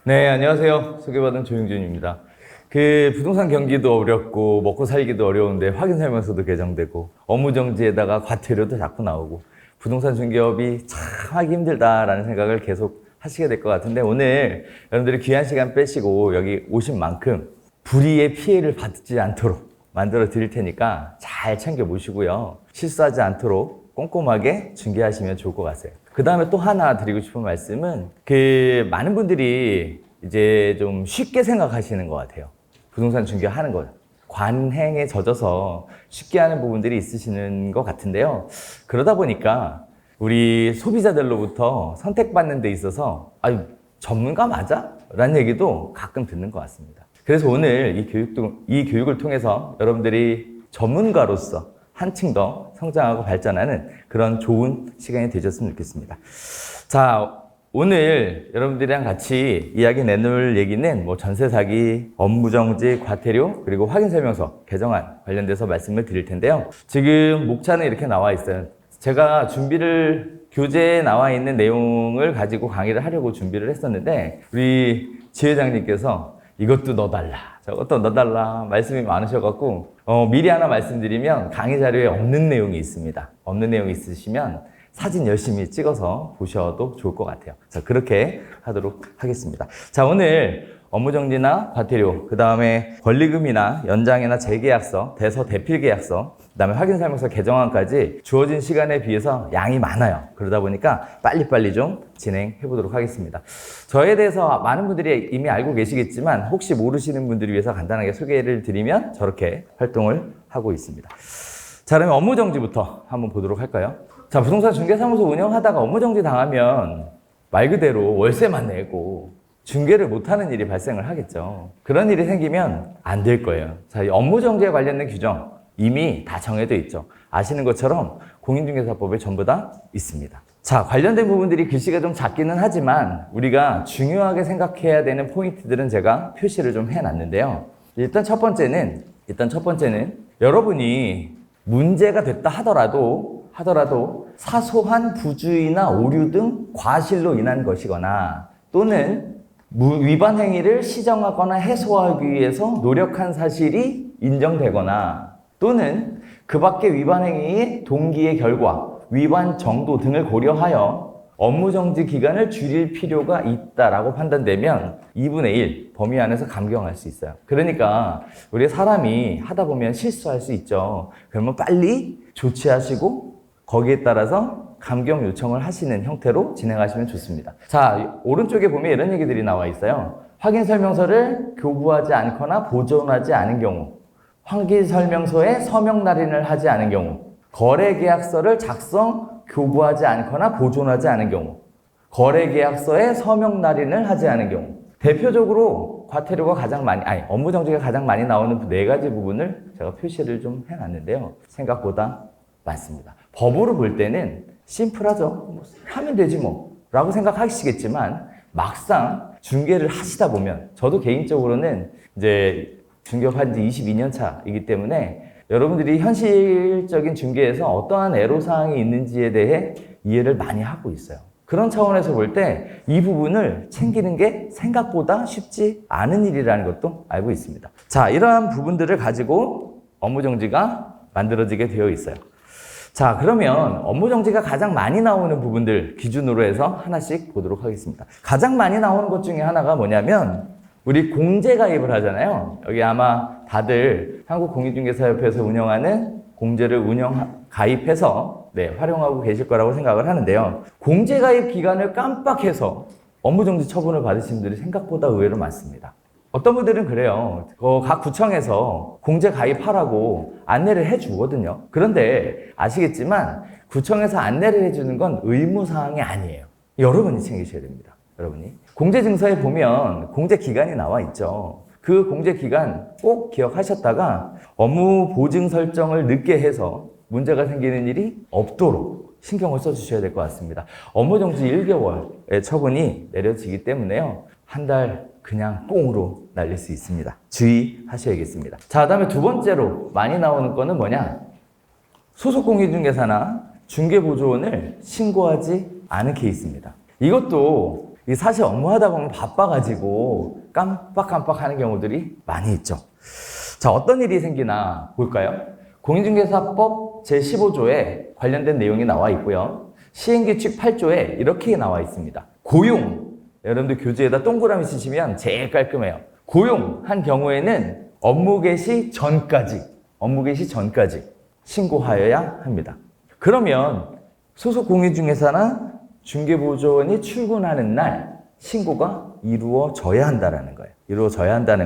네, 안녕하세요. 소개받은 조용준입니다. 부동산 경기도 어렵고 먹고 살기도 어려운데 확인 설명서도 개정되고 업무 정지에다가 과태료도 자꾸 나오고 부동산 중개업이 참 하기 힘들다라는 생각을 계속 하시게 될 것 같은데, 오늘 여러분들이 귀한 시간 빼시고 여기 오신 만큼 불이의 피해를 받지 않도록 만들어 드릴 테니까 잘 챙겨 보시고요. 실수하지 않도록 꼼꼼하게 중개하시면 좋을 것 같아요. 그 다음에 또 하나 드리고 싶은 말씀은, 많은 분들이 이제 좀 쉽게 생각하시는 것 같아요. 부동산 중개하는 거 관행에 젖어서 쉽게 하는 부분들이 있으시는 것 같은데요. 그러다 보니까 우리 소비자들로부터 선택받는 데 있어서 전문가 맞아? 라는 얘기도 가끔 듣는 것 같습니다. 그래서 오늘 이 교육을 통해서 여러분들이 전문가로서 한층 더 성장하고 발전하는 그런 좋은 시간이 되셨으면 좋겠습니다. 자, 오늘 여러분들이랑 같이 이야기 내놓을 얘기는 전세 사기, 업무 정지, 과태료, 그리고 확인 설명서 개정안 관련돼서 말씀을 드릴 텐데요. 지금 목차는 이렇게 나와 있어요. 제가 교재에 나와 있는 내용을 가지고 강의를 하려고 준비를 했었는데, 우리 지회장님께서 이것도 넣어달라, 저것도 넣어달라 말씀이 많으셔갖고 미리 하나 말씀드리면, 강의 자료에 없는 내용이 있습니다. 없는 내용이 있으시면 사진 열심히 찍어서 보셔도 좋을 것 같아요. 자, 그렇게 하도록 하겠습니다. 자, 오늘 업무정지나 과태료, 그 다음에 권리금이나 연장이나 재계약서, 대필계약서, 그 다음에 확인설명서 개정안까지 주어진 시간에 비해서 양이 많아요. 그러다 보니까 빨리빨리 좀 진행해 보도록 하겠습니다. 저에 대해서 많은 분들이 이미 알고 계시겠지만, 혹시 모르시는 분들을 위해서 간단하게 소개를 드리면 저렇게 활동을 하고 있습니다. 자, 그러면 업무정지부터 한번 보도록 할까요? 자, 부동산 중개사무소 운영하다가 업무정지 당하면 말 그대로 월세만 내고 중개를 못하는 일이 발생을 하겠죠. 그런 일이 생기면 안 될 거예요. 자, 이 업무정지에 관련된 규정 이미 다 정해져 있죠. 아시는 것처럼 공인중개사법에 전부 다 있습니다. 자, 관련된 부분들이 글씨가 좀 작기는 하지만 우리가 중요하게 생각해야 되는 포인트들은 제가 표시를 좀 해놨는데요. 일단 첫 번째는 여러분이 문제가 됐다 하더라도 사소한 부주의나 오류 등 과실로 인한 것이거나, 또는 위반 행위를 시정하거나 해소하기 위해서 노력한 사실이 인정되거나, 또는 그 밖의 위반 행위의 동기의 결과, 위반 정도 등을 고려하여 업무정지 기간을 줄일 필요가 있다라고 판단되면 2분의 1 범위 안에서 감경할 수 있어요. 그러니까 우리 사람이 하다 보면 실수할 수 있죠. 그러면 빨리 조치하시고 거기에 따라서 감경 요청을 하시는 형태로 진행하시면 좋습니다. 자, 오른쪽에 보면 이런 얘기들이 나와 있어요. 확인 설명서를 교부하지 않거나 보존하지 않은 경우, 확인 설명서에 서명 날인을 하지 않은 경우, 거래 계약서를 작성, 교부하지 않거나 보존하지 않은 경우, 거래 계약서에 서명 날인을 하지 않은 경우. 대표적으로 과태료가 업무 정지가 가장 많이 나오는 네 가지 부분을 제가 표시를 좀 해놨는데요. 생각보다 많습니다. 법으로 볼 때는 심플하죠. 하면 되지 라고 생각하시겠지만, 막상 중개를 하시다 보면, 저도 개인적으로는 이제 중개업한 지 22년 차이기 때문에 여러분들이 현실적인 중개에서 어떠한 애로사항이 있는지에 대해 이해를 많이 하고 있어요. 그런 차원에서 볼 때 이 부분을 챙기는 게 생각보다 쉽지 않은 일이라는 것도 알고 있습니다. 자, 이러한 부분들을 가지고 업무정지가 만들어지게 되어 있어요. 자, 그러면 업무정지가 가장 많이 나오는 부분들 기준으로 해서 하나씩 보도록 하겠습니다. 가장 많이 나오는 것 중에 하나가 뭐냐면, 우리 공제 가입을 하잖아요. 여기 아마 다들 한국공인중개사협회에서 운영하는 공제를 가입해서 활용하고 계실 거라고 생각을 하는데요. 공제 가입 기간을 깜빡해서 업무정지 처분을 받으신 분들이 생각보다 의외로 많습니다. 어떤 분들은 그래요. 각 구청에서 공제 가입하라고 안내를 해주거든요. 그런데 아시겠지만 구청에서 안내를 해주는 건 의무사항이 아니에요. 여러분이 챙기셔야 됩니다. 여러분이. 공제증서에 보면 공제 기간이 나와 있죠. 그 공제 기간 꼭 기억하셨다가 업무 보증 설정을 늦게 해서 문제가 생기는 일이 없도록 신경을 써주셔야 될 것 같습니다. 업무정지 1개월의 처분이 내려지기 때문에요. 한 달 그냥 꽁으로 날릴 수 있습니다. 주의하셔야겠습니다. 자, 그다음에 두 번째로 많이 나오는 거는 뭐냐? 소속 공인중개사나 중개보조원을 신고하지 않은 케이스입니다. 이것도 이 사실 업무하다 보면 바빠가지고 깜빡깜빡 하는 경우들이 많이 있죠. 자, 어떤 일이 생기나 볼까요? 공인중개사법 제15조에 관련된 내용이 나와 있고요. 시행규칙 8조에 이렇게 나와 있습니다. 고용, 여러분들 교재에다 동그라미 치시면 제일 깔끔해요. 고용한 경우에는 업무 개시 전까지 신고하여야 합니다. 그러면 소속 공인중개사나 중개보조원이 출근하는 날 신고가 이루어져야 한다는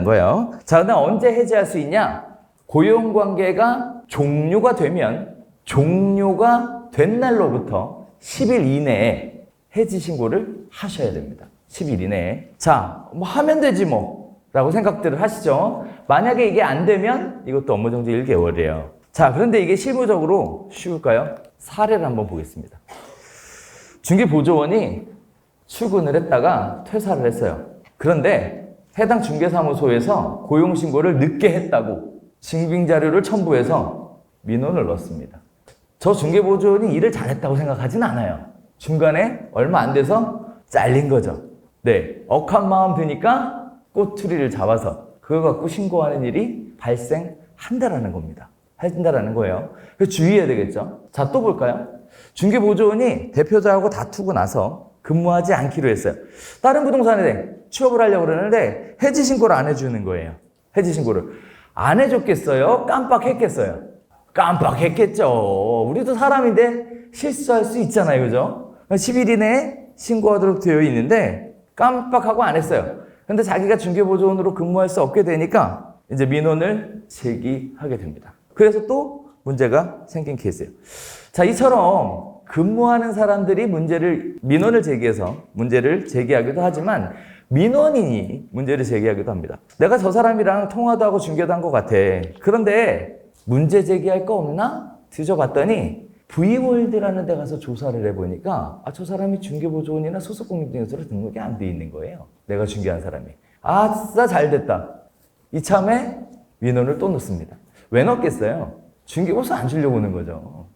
거예요. 자, 그다음 언제 해지할 수 있냐? 고용관계가 종료가 된 날로부터 10일 이내에 해지 신고를 하셔야 됩니다. 10일 이내에. 자, 뭐 하면 되지 라고 생각들을 하시죠. 만약에 이게 안 되면 이것도 업무정지 1개월이에요. 자, 그런데 이게 실무적으로 쉬울까요? 사례를 한번 보겠습니다. 중개보조원이 출근을 했다가 퇴사를 했어요. 그런데 해당 중개사무소에서 고용신고를 늦게 했다고 증빙자료를 첨부해서 민원을 넣습니다. 저 중개보조원이 일을 잘했다고 생각하진 않아요. 중간에 얼마 안 돼서 잘린 거죠. 네, 억한 마음 드니까 꼬투리를 잡아서 그거 갖고 신고하는 일이 발생한다라는 겁니다. 한다라는 거예요. 그래서 주의해야 되겠죠. 자, 또 볼까요? 중개보조원이 대표자하고 다투고 나서 근무하지 않기로 했어요. 다른 부동산에 취업을 하려고 그러는데 해지 신고를 안 해주는 거예요. 해지 신고를 안 해줬겠어요? 깜빡했겠어요? 깜빡했겠죠. 우리도 사람인데 실수할 수 있잖아요, 그죠? 10일 이내에 신고하도록 되어 있는데 깜빡하고 안 했어요. 근데 자기가 중개보조원으로 근무할 수 없게 되니까 이제 민원을 제기하게 됩니다. 그래서 또 문제가 생긴 케이스예요. 자, 이처럼 근무하는 사람들이 민원을 제기해서 문제를 제기하기도 하지만 민원인이 문제를 제기하기도 합니다. 내가 저 사람이랑 통화도 하고 중개도 한 것 같아. 그런데 문제 제기할 거 없나? 뒤져봤더니 V월드라는 데 가서 조사를 해보니까 저 사람이 중개보조원이나 소속공인중개사로 등록이 안 돼 있는 거예요. 내가 중개한 사람이. 아싸 잘됐다. 이참에 민원을 또 넣습니다. 왜 넣겠어요? 중개보수 안 주려고 하는 거죠.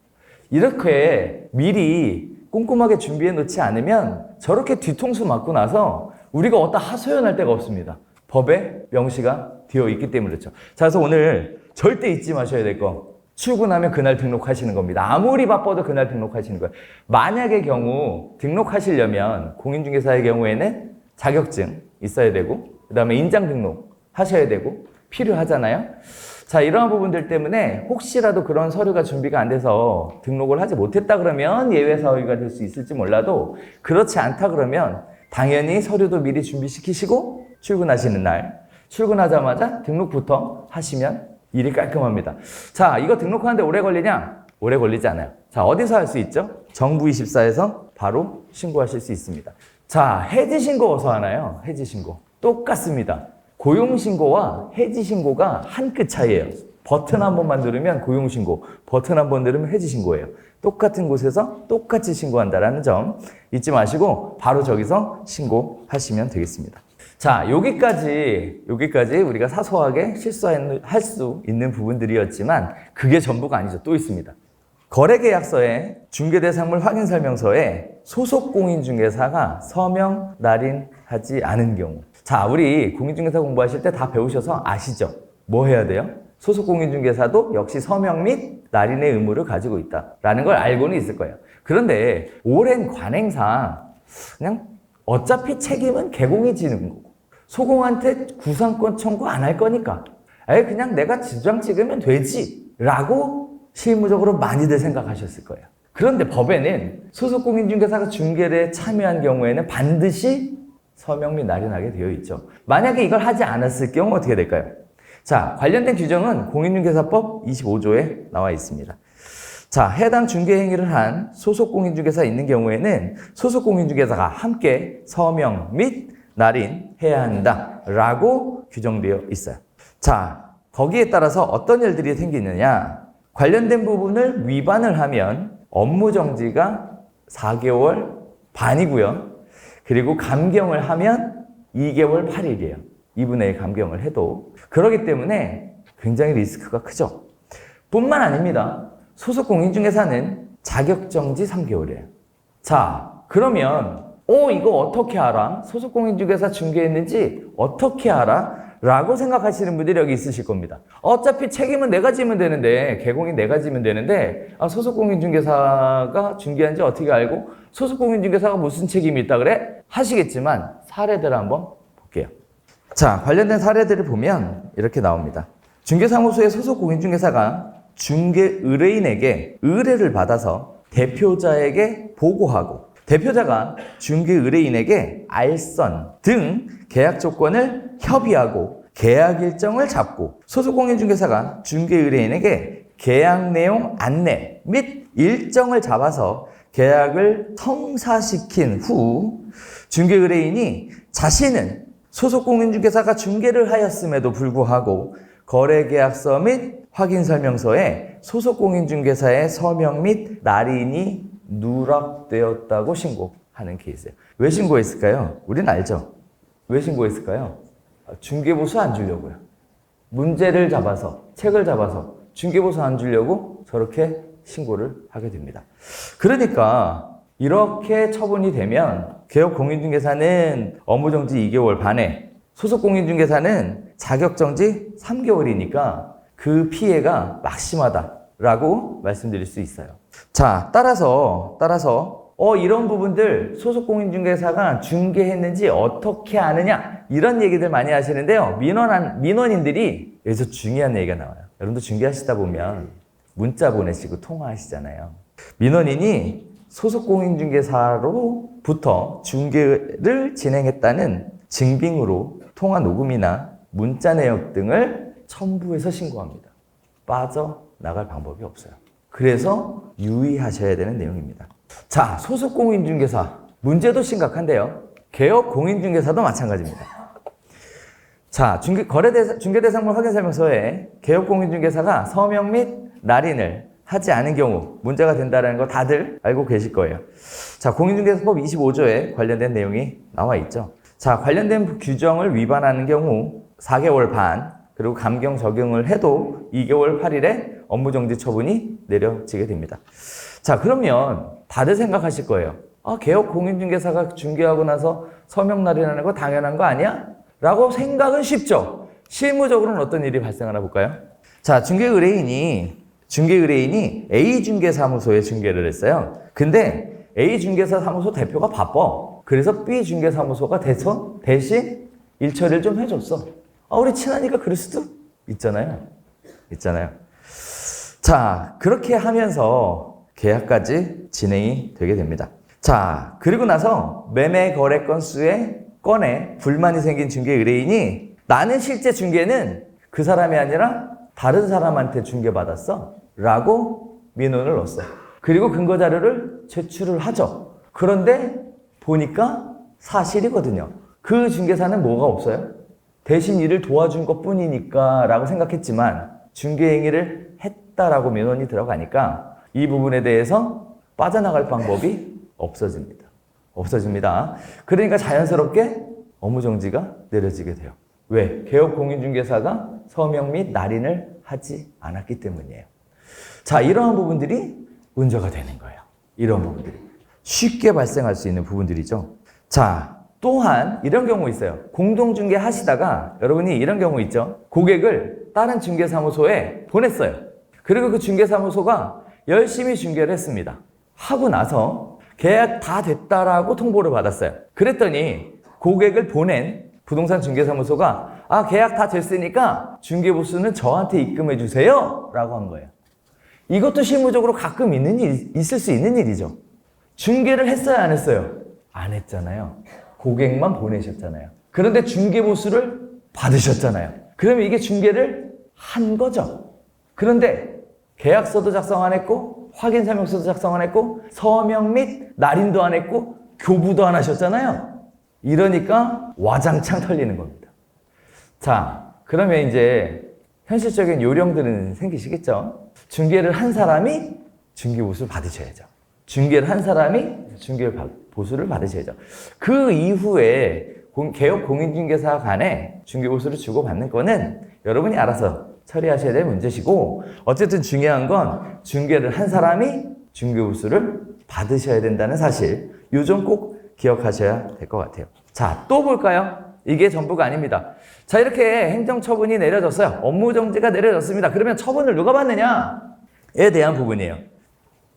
이렇게 미리 꼼꼼하게 준비해 놓지 않으면 저렇게 뒤통수 맞고 나서 우리가 어디다 하소연할 데가 없습니다. 법에 명시가 되어 있기 때문에 그렇죠. 자, 그래서 오늘 절대 잊지 마셔야 될 거. 출근하면 그날 등록하시는 겁니다. 아무리 바빠도 그날 등록하시는 거예요. 만약의 경우 등록하시려면 공인중개사의 경우에는 자격증 있어야 되고 그 다음에 인장 등록 하셔야 되고 필요하잖아요. 자, 이러한 부분들 때문에 혹시라도 그런 서류가 준비가 안 돼서 등록을 하지 못했다 그러면 예외 사유가 될 수 있을지 몰라도 그렇지 않다 그러면 당연히 서류도 미리 준비시키시고 출근하시는 날 출근하자마자 등록부터 하시면 일이 깔끔합니다. 자, 이거 등록하는데 오래 걸리냐? 오래 걸리지 않아요. 자, 어디서 할 수 있죠? 정부24에서 바로 신고하실 수 있습니다. 자, 해지신고 어디서 하나요? 해지신고. 똑같습니다. 고용신고와 해지신고가 한 끗 차이예요. 버튼 한 번만 누르면 고용신고, 버튼 한 번 누르면 해지신고예요. 똑같은 곳에서 똑같이 신고한다는 점 잊지 마시고 바로 저기서 신고하시면 되겠습니다. 자, 여기까지 우리가 사소하게 실수할 수 있는 부분들이었지만 그게 전부가 아니죠. 또 있습니다. 거래계약서에 중개대상물 확인설명서에 소속공인중개사가 서명 날인하지 않은 경우. 자, 우리 공인중개사 공부하실 때 다 배우셔서 아시죠? 뭐 해야 돼요? 소속공인중개사도 역시 서명 및 날인의 의무를 가지고 있다라는 걸 알고는 있을 거예요. 그런데 오랜 관행상 그냥 어차피 책임은 개공이 지는 거고 소공한테 구상권 청구 안 할 거니까 그냥 내가 지장 찍으면 되지 라고 실무적으로 많이들 생각하셨을 거예요. 그런데 법에는 소속공인중개사가 중개에 참여한 경우에는 반드시 서명 및 날인하게 되어 있죠. 만약에 이걸 하지 않았을 경우 어떻게 될까요? 자, 관련된 규정은 공인중개사법 25조에 나와 있습니다. 자, 해당 중개 행위를 한 소속공인중개사 있는 경우에는 소속공인중개사가 함께 서명 및 날인해야 한다라고 규정되어 있어요. 자, 거기에 따라서 어떤 일들이 생기느냐? 관련된 부분을 위반을 하면 업무정지가 4개월 반이고요. 그리고 감경을 하면 2개월 8일이에요. 2분의 1 감경을 해도. 그렇기 때문에 굉장히 리스크가 크죠. 뿐만 아닙니다. 소속공인중개사는 자격정지 3개월이에요. 자, 그러면 이거 어떻게 알아? 소속공인중개사 중개했는지 어떻게 알아? 라고 생각하시는 분들이 여기 있으실 겁니다. 어차피 책임은 내가 지면 되는데, 개공인 내가 지면 되는데, 소속공인중개사가 중개한지 어떻게 알고, 소속공인중개사가 무슨 책임이 있다 그래? 하시겠지만, 사례들을 한번 볼게요. 자, 관련된 사례들을 보면 이렇게 나옵니다. 중개사무소의 소속공인중개사가 중개 의뢰인에게 의뢰를 받아서 대표자에게 보고하고, 대표자가 중개 의뢰인에게 알선 등 계약 조건을 협의하고 계약 일정을 잡고, 소속공인중개사가 중개 의뢰인에게 계약 내용 안내 및 일정을 잡아서 계약을 성사시킨 후 중개 의뢰인이 자신은 소속공인중개사가 중개를 하였음에도 불구하고 거래계약서 및 확인설명서에 소속공인중개사의 서명 및 날인이 누락되었다고 신고하는 케이스예요. 왜 신고했을까요? 우리는 알죠? 왜 신고했을까요? 중개보수 안 주려고요. 문제를 잡아서, 책을 잡아서 중개보수 안 주려고 저렇게 신고를 하게 됩니다. 그러니까 이렇게 처분이 되면 개업공인중개사는 업무정지 2개월 반에, 소속공인중개사는 자격정지 3개월이니까 그 피해가 막심하다라고 말씀드릴 수 있어요. 자, 따라서 이런 부분들 소속공인중개사가 중개했는지 어떻게 아느냐, 이런 얘기들 많이 하시는데요. 민원인들이 여기서 중요한 얘기가 나와요. 여러분도 중개하시다 보면 문자 보내시고 통화하시잖아요. 민원인이 소속공인중개사로부터 중개를 진행했다는 증빙으로 통화 녹음이나 문자 내역 등을 첨부해서 신고합니다. 빠져나갈 방법이 없어요. 그래서 유의하셔야 되는 내용입니다. 자, 소속공인중개사 문제도 심각한데요. 개업공인중개사도 마찬가지입니다. 자, 중개대상물 확인설명서에 개업공인중개사가 서명 및 날인을 하지 않은 경우 문제가 된다는 거 다들 알고 계실 거예요. 자, 공인중개사법 25조에 관련된 내용이 나와 있죠. 자, 관련된 규정을 위반하는 경우 4개월 반, 그리고 감경 적용을 해도 2개월 8일에 업무정지 처분이 내려지게 됩니다. 자, 그러면 다들 생각하실 거예요. 개업공인중개사가 중개하고 나서 서명 날인하는 거 당연한 거 아니야? 라고 생각은 쉽죠. 실무적으로는 어떤 일이 발생하나 볼까요? 자, 중개 의뢰인이 A중개사무소에 중개를 했어요. 근데 A중개사 사무소 대표가 바빠. 그래서 B중개사무소가 대신 일처리를 좀 해줬어. 우리 친하니까 그럴 수도 있잖아요. 자, 그렇게 하면서 계약까지 진행이 되게 됩니다. 자, 그리고 나서 매매 거래 건에 불만이 생긴 중개 의뢰인이 나는 실제 중개는 그 사람이 아니라 다른 사람한테 중개받았어 라고 민원을 넣었어. 그리고 근거 자료를 제출을 하죠. 그런데 보니까 사실이거든요. 그 중개사는 뭐가 없어요? 대신 일을 도와준 것 뿐이니까 라고 생각했지만 중개행위를 했다라고 민원이 들어가니까 이 부분에 대해서 빠져나갈 방법이 없어집니다. 그러니까 자연스럽게 업무정지가 내려지게 돼요. 왜? 개업공인중개사가 서명 및 날인을 하지 않았기 때문이에요. 자, 이러한 부분들이 문제가 되는 거예요. 이런 부분들이 쉽게 발생할 수 있는 부분들이죠. 자, 또한 이런 경우 있어요. 공동중개 하시다가 여러분이 이런 경우 있죠. 고객을 다른 중개사무소에 보냈어요. 그리고 그 중개사무소가 열심히 중개를 했습니다. 하고 나서 계약 다 됐다라고 통보를 받았어요. 그랬더니 고객을 보낸 부동산 중개사무소가 계약 다 됐으니까 중개보수는 저한테 입금해 주세요 라고 한 거예요. 이것도 실무적으로 가끔 있을 수 있는 일이죠. 중개를 했어요, 안 했어요? 안 했잖아요. 고객만 보내셨잖아요. 그런데 중개보수를 받으셨잖아요. 그러면 이게 중개를 한 거죠. 그런데 계약서도 작성 안 했고 확인설명서도 작성 안 했고 서명 및 날인도 안 했고 교부도 안 하셨잖아요. 이러니까 와장창 털리는 겁니다. 자, 그러면 이제 현실적인 요령들은 생기시겠죠? 중개를 한 사람이 중개보수를 받으셔야죠. 중개를 한 사람이 중개보수를 받으셔야죠. 그 이후에 개업공인중개사 간에 중개보수를 주고받는 거는 여러분이 알아서 처리하셔야 될 문제시고, 어쨌든 중요한 건 중개를 한 사람이 중개보수를 받으셔야 된다는 사실, 요 점 꼭 기억하셔야 될 것 같아요. 자, 또 볼까요? 이게 전부가 아닙니다. 자, 이렇게 행정처분이 내려졌어요. 업무정지가 내려졌습니다. 그러면 처분을 누가 받느냐에 대한 부분이에요.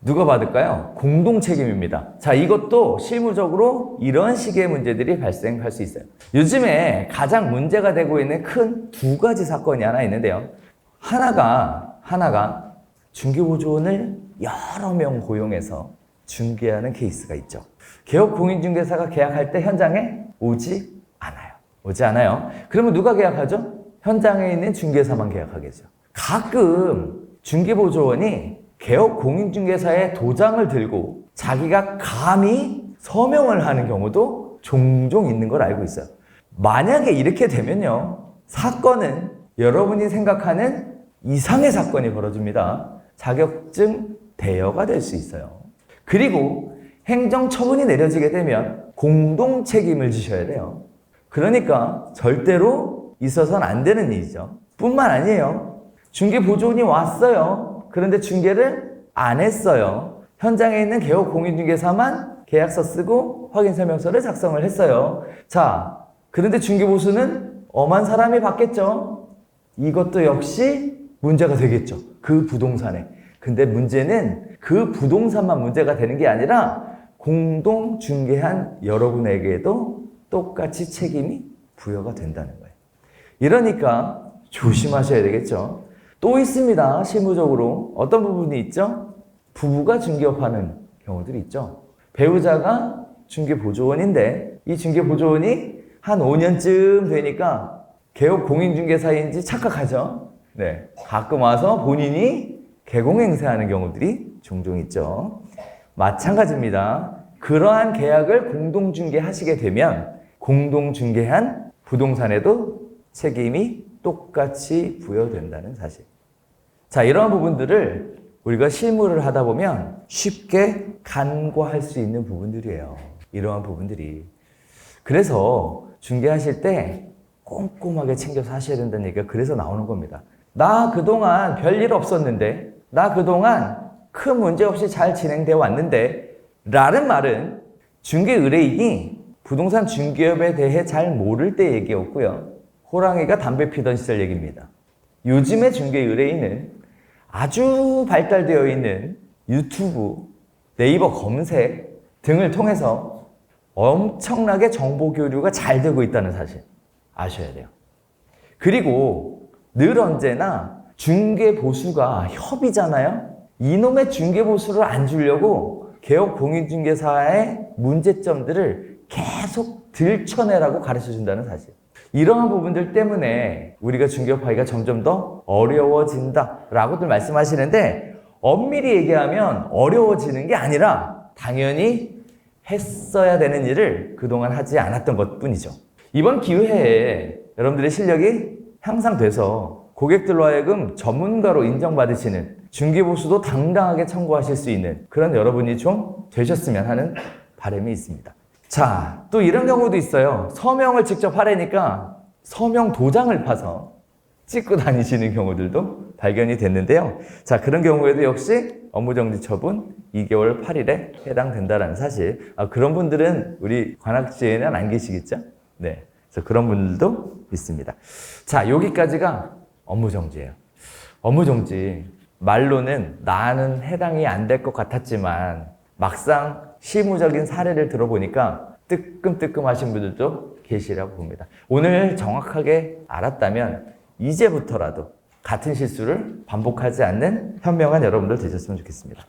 누가 받을까요? 공동책임입니다. 자, 이것도 실무적으로 이런 식의 문제들이 발생할 수 있어요. 요즘에 가장 문제가 되고 있는 큰 두 가지 사건이 하나 있는데요. 하나가 중개보조원을 여러 명 고용해서 중개하는 케이스가 있죠. 개업공인중개사가 계약할 때 현장에 오지 않아요. 그러면 누가 계약하죠? 현장에 있는 중개사만 계약하겠죠. 가끔 중개보조원이 개업공인중개사의 도장을 들고 자기가 감히 서명을 하는 경우도 종종 있는 걸 알고 있어요. 만약에 이렇게 되면요, 사건은 여러분이 생각하는 이상의 사건이 벌어집니다. 자격증 대여가 될 수 있어요. 그리고 행정처분이 내려지게 되면 공동책임을 지셔야 돼요. 그러니까 절대로 있어서는 안 되는 일이죠. 뿐만 아니에요. 중개보조원이 왔어요. 그런데 중개를 안 했어요. 현장에 있는 개업공인중개사만 계약서 쓰고 확인설명서를 작성을 했어요. 자, 그런데 중개보수는 엄한 사람이 받겠죠. 이것도 역시 문제가 되겠죠. 그 부동산에. 근데 문제는 그 부동산만 문제가 되는 게 아니라 공동 중개한 여러분에게도 똑같이 책임이 부여가 된다는 거예요. 이러니까 조심하셔야 되겠죠. 또 있습니다. 실무적으로 어떤 부분이 있죠? 부부가 중개업하는 경우들이 있죠. 배우자가 중개보조원인데 이 중개보조원이 한 5년쯤 되니까 개업공인중개사인지 착각하죠. 네, 가끔 와서 본인이 개공행세하는 경우들이 종종 있죠. 마찬가지입니다. 그러한 계약을 공동중개하시게 되면 공동중개한 부동산에도 책임이 똑같이 부여된다는 사실. 자, 이러한 부분들을 우리가 실무를 하다 보면 쉽게 간과할 수 있는 부분들이에요. 이러한 부분들이. 그래서 중개하실 때 꼼꼼하게 챙겨서 하셔야 된다는 얘기가 그래서 나오는 겁니다. 나 그동안 별일 없었는데, 나 그동안 큰 문제 없이 잘 진행되어 왔는데 라는 말은 중개 의뢰인이 부동산 중개업에 대해 잘 모를 때 얘기였고요. 호랑이가 담배 피던 시절 얘기입니다. 요즘의 중개 의뢰인은 아주 발달되어 있는 유튜브, 네이버 검색 등을 통해서 엄청나게 정보 교류가 잘 되고 있다는 사실 아셔야 돼요. 그리고 늘 언제나 중개 보수가 협의잖아요. 이놈의 중개 보수를 안 주려고 개업공인중개사의 문제점들을 계속 들춰내라고 가르쳐 준다는 사실. 이러한 부분들 때문에 우리가 중개업하기가 점점 더 어려워진다라고들 말씀하시는데, 엄밀히 얘기하면 어려워지는 게 아니라 당연히 했어야 되는 일을 그동안 하지 않았던 것뿐이죠. 이번 기회에 여러분들의 실력이 향상돼서 고객들로 하여금 전문가로 인정받으시는 중개보수도 당당하게 청구하실 수 있는 그런 여러분이 좀 되셨으면 하는 바람이 있습니다. 자, 또 이런 경우도 있어요. 서명을 직접 하려니까 서명 도장을 파서 찍고 다니시는 경우들도 발견이 됐는데요. 자, 그런 경우에도 역시 업무정지 처분 2개월 8일에 해당된다는 사실. 그런 분들은 우리 관악지에는 안 계시겠죠? 네. 그래서 그런 분들도 있습니다. 자, 여기까지가 업무정지예요. 업무정지. 말로는 나는 해당이 안 될 것 같았지만 막상 실무적인 사례를 들어보니까 뜨끔뜨끔하신 분들도 계시라고 봅니다. 오늘 정확하게 알았다면 이제부터라도 같은 실수를 반복하지 않는 현명한 여러분들 되셨으면 좋겠습니다.